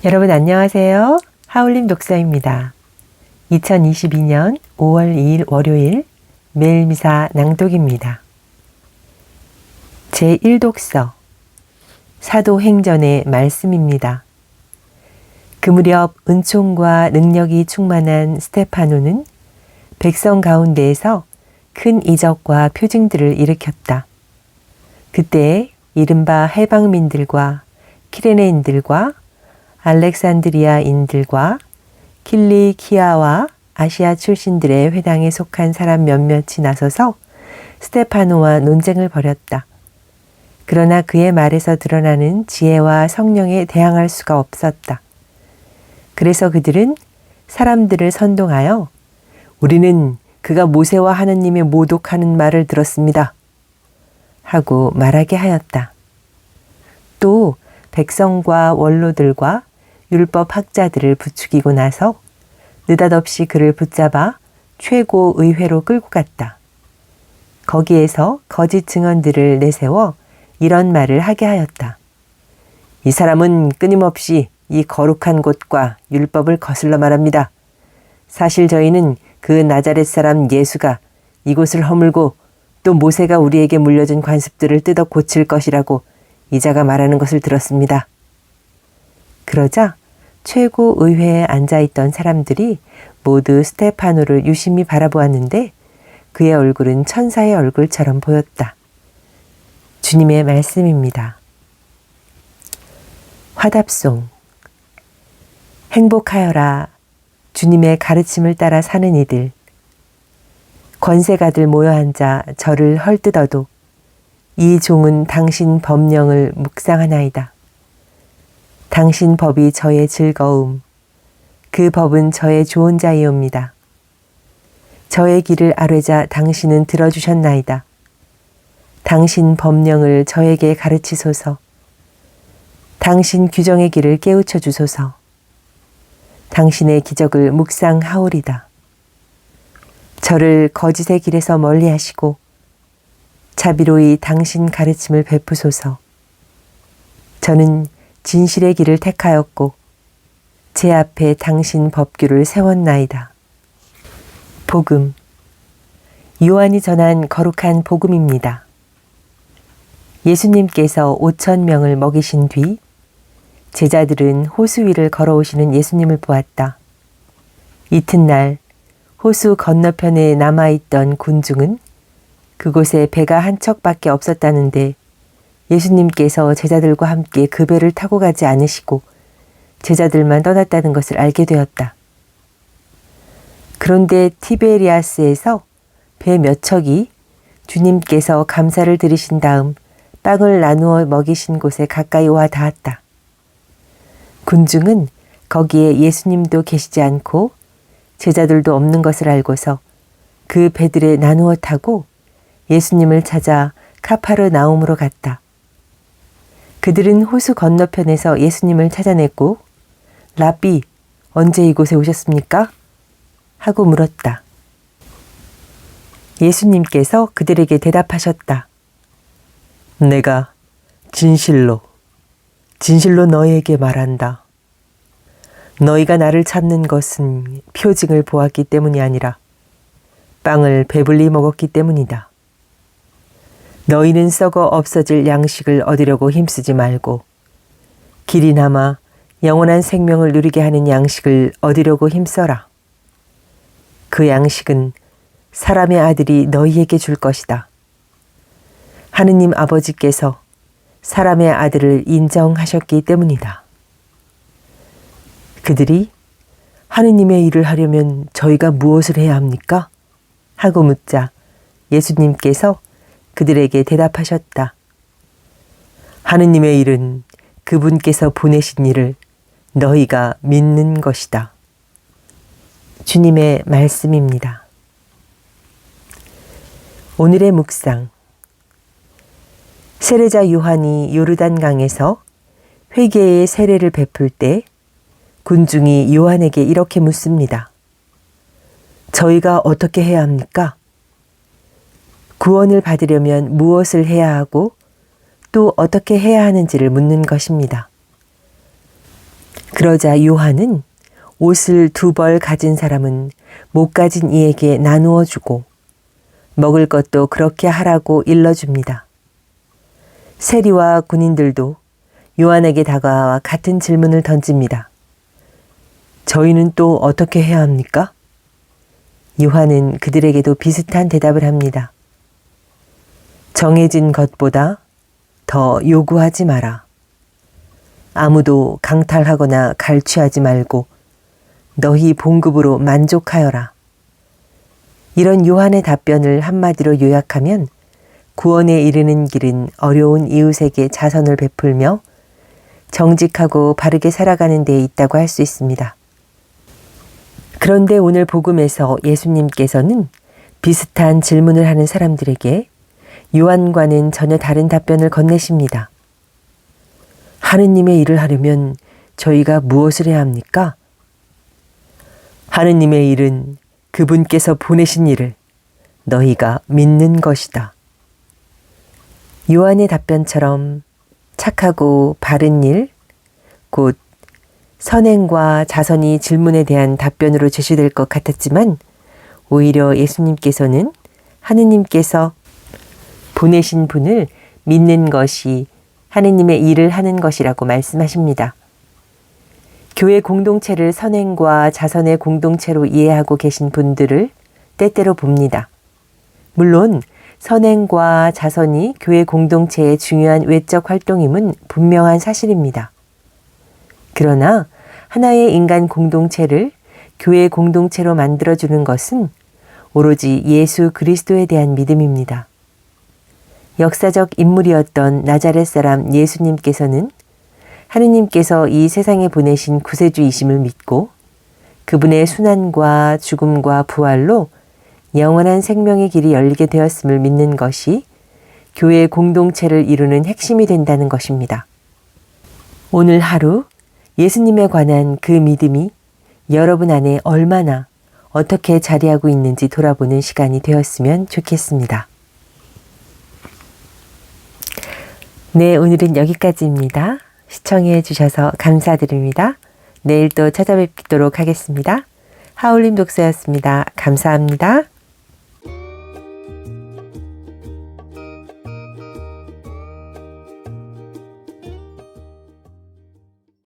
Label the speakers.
Speaker 1: 여러분 안녕하세요. 하울림 독서입니다. 2022년 5월 2일 월요일 매일미사 낭독입니다. 제1독서 사도행전의 말씀입니다. 그 무렵 은총과 능력이 충만한 스테파노는 백성 가운데에서 큰 이적과 표징들을 일으켰다. 그때 이른바 해방민들과 키레네인들과 알렉산드리아인들과 킬리키아와 아시아 출신들의 회당에 속한 사람 몇몇이 나서서 스테파노와 논쟁을 벌였다. 그러나 그의 말에서 드러나는 지혜와 성령에 대항할 수가 없었다. 그래서 그들은 사람들을 선동하여 우리는 그가 모세와 하느님이 모독하는 말을 들었습니다. 하고 말하게 하였다. 또 백성과 원로들과 율법 학자들을 부추기고 나서 느닷없이 그를 붙잡아 최고의회로 끌고 갔다. 거기에서 거짓 증언들을 내세워 이런 말을 하게 하였다. 이 사람은 끊임없이 이 거룩한 곳과 율법을 거슬러 말합니다. 사실 저희는 그 나자렛 사람 예수가 이곳을 허물고 또 모세가 우리에게 물려준 관습들을 뜯어 고칠 것이라고 이자가 말하는 것을 들었습니다. 그러자 최고의회에 앉아있던 사람들이 모두 스테파노를 유심히 바라보았는데 그의 얼굴은 천사의 얼굴처럼 보였다. 주님의 말씀입니다. 화답송. 행복하여라. 주님의 가르침을 따라 사는 이들. 권세가들 모여 앉아 저를 헐뜯어도 이 종은 당신 법령을 묵상하나이다. 당신 법이 저의 즐거움, 그 법은 저의 좋은 자이옵니다. 저의 길을 아뢰자 당신은 들어주셨나이다. 당신 법령을 저에게 가르치소서. 당신 규정의 길을 깨우쳐 주소서. 당신의 기적을 묵상하오리다. 저를 거짓의 길에서 멀리하시고 자비로이 당신 가르침을 베푸소서. 저는 진실의 길을 택하였고 제 앞에 당신 법규를 세웠나이다. 복음. 요한이 전한 거룩한 복음입니다. 예수님께서 5,000명을 먹이신 뒤 제자들은 호수 위를 걸어오시는 예수님을 보았다. 이튿날 호수 건너편에 남아있던 군중은 그곳에 배가 한 척밖에 없었다는데 예수님께서 제자들과 함께 그 배를 타고 가지 않으시고 제자들만 떠났다는 것을 알게 되었다. 그런데 티베리아스에서 배 몇 척이 주님께서 감사를 드리신 다음 빵을 나누어 먹이신 곳에 가까이 와 닿았다. 군중은 거기에 예수님도 계시지 않고 제자들도 없는 것을 알고서 그 배들에 나누어 타고 예수님을 찾아 카파르나움으로 갔다. 그들은 호수 건너편에서 예수님을 찾아냈고 라비, 언제 이곳에 오셨습니까? 하고 물었다. 예수님께서 그들에게 대답하셨다. 내가 진실로 너희에게 말한다. 너희가 나를 찾는 것은 표징을 보았기 때문이 아니라 빵을 배불리 먹었기 때문이다. 너희는 썩어 없어질 양식을 얻으려고 힘쓰지 말고 길이 남아 영원한 생명을 누리게 하는 양식을 얻으려고 힘써라. 그 양식은 사람의 아들이 너희에게 줄 것이다. 하느님 아버지께서 사람의 아들을 인정하셨기 때문이다. 그들이 하느님의 일을 하려면 저희가 무엇을 해야 합니까? 하고 묻자 예수님께서 그들에게 대답하셨다. 하느님의 일은 그분께서 보내신 일을 너희가 믿는 것이다. 주님의 말씀입니다. 오늘의 묵상. 세례자 요한이 요르단강에서 회개의 세례를 베풀 때 군중이 요한에게 이렇게 묻습니다. 저희가 어떻게 해야 합니까? 구원을 받으려면 무엇을 해야 하고 또 어떻게 해야 하는지를 묻는 것입니다. 그러자 요한은 옷을 2벌 가진 사람은 못 가진 이에게 나누어 주고 먹을 것도 그렇게 하라고 일러줍니다. 세리와 군인들도 요한에게 다가와 같은 질문을 던집니다. 저희는 또 어떻게 해야 합니까? 요한은 그들에게도 비슷한 대답을 합니다. 정해진 것보다 더 요구하지 마라. 아무도 강탈하거나 갈취하지 말고 너희 봉급으로 만족하여라. 이런 요한의 답변을 한마디로 요약하면 구원에 이르는 길은 어려운 이웃에게 자선을 베풀며 정직하고 바르게 살아가는 데에 있다고 할 수 있습니다. 그런데 오늘 복음에서 예수님께서는 비슷한 질문을 하는 사람들에게 요한과는 전혀 다른 답변을 건네십니다. 하느님의 일을 하려면 저희가 무엇을 해야 합니까? 하느님의 일은 그분께서 보내신 일을 너희가 믿는 것이다. 요한의 답변처럼 착하고 바른 일, 곧 선행과 자선이 질문에 대한 답변으로 제시될 것 같았지만 오히려 예수님께서는 하느님께서 보내신 분을 믿는 것이 하느님의 일을 하는 것이라고 말씀하십니다. 교회 공동체를 선행과 자선의 공동체로 이해하고 계신 분들을 때때로 봅니다. 물론 선행과 자선이 교회 공동체의 중요한 외적 활동임은 분명한 사실입니다. 그러나 하나의 인간 공동체를 교회 공동체로 만들어주는 것은 오로지 예수 그리스도에 대한 믿음입니다. 역사적 인물이었던 나자렛 사람 예수님께서는 하느님께서 이 세상에 보내신 구세주이심을 믿고 그분의 순환과 죽음과 부활로 영원한 생명의 길이 열리게 되었음을 믿는 것이 교회 공동체를 이루는 핵심이 된다는 것입니다. 오늘 하루 예수님에 관한 그 믿음이 여러분 안에 얼마나 어떻게 자리하고 있는지 돌아보는 시간이 되었으면 좋겠습니다. 네, 오늘은 여기까지입니다. 시청해 주셔서 감사드립니다. 내일 또 찾아뵙도록 하겠습니다. 하울림 독서였습니다. 감사합니다.